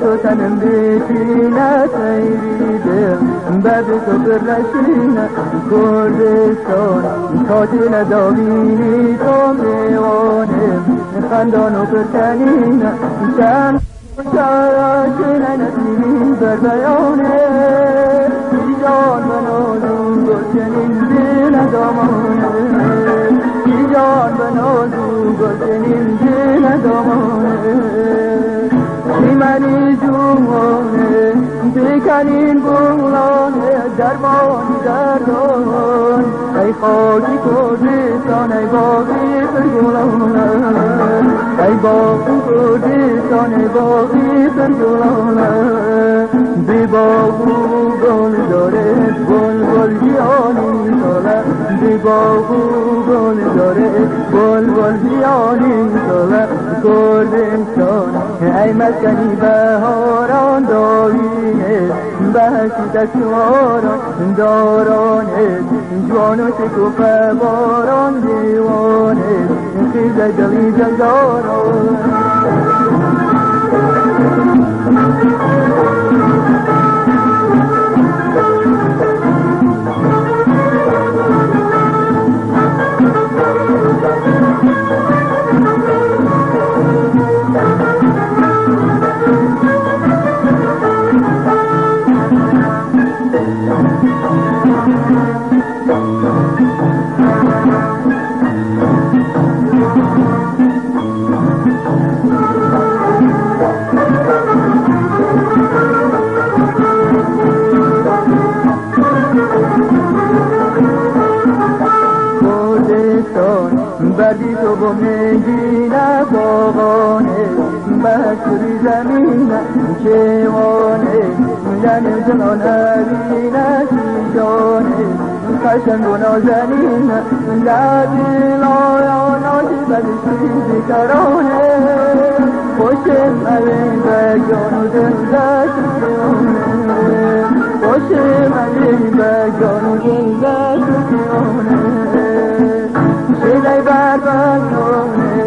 تو تنم بشینه سیریده بب تو برشینه کردستان تاجل داوینی تو میوانه خندان و برکنینه چند شاید نسیمی بر بیانه جان بنازون گلچنین دل دامانه جان بنازون گلچنین دل دامانه منی جوانه بکنین بولانه درمانی دردان ای خاکی کردستان ای باقی فرگولانه ای باقی کردستان ای باقی فرگولانه بی باغو گل داره گل گل بیانی ساله بی باغو گل داره گل گل بیانی ساله کردستان ای مسکنی بهاران دارینه بهشتی دستواران دارانه جوان و شکوفه باران دیوانه خیز دلی جلداران بردی تو با مهینه باغانه بشری زمینه کیوانه جن جنان هرینه سیجانه قشنگ و نازنینه لبی لایا ناشی بدشی بیکرانه خوشم اوین به جان و دل دستیانه خوشم اوین به جان و دل دستیانه شیدای بربندانه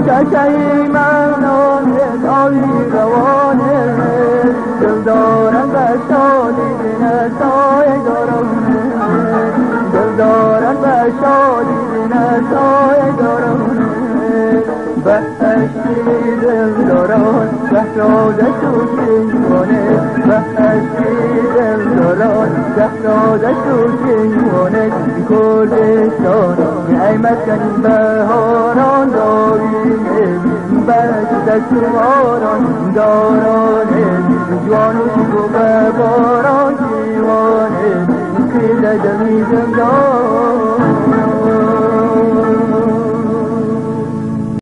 چشایی منانه آوی روانه دل دارم بشادی بینه سایه دارانه دل دارم بشادی بینه سایه دارانه بهشتی دل داران بهرادش تو شنگانه بهشتی دل داران بهرادش تو شنگانه کردستان ای مسکنی بهاران دارینه بهشتی دستواران دارانه جوان و شکوفه باران دیوانه خیز دلی زندان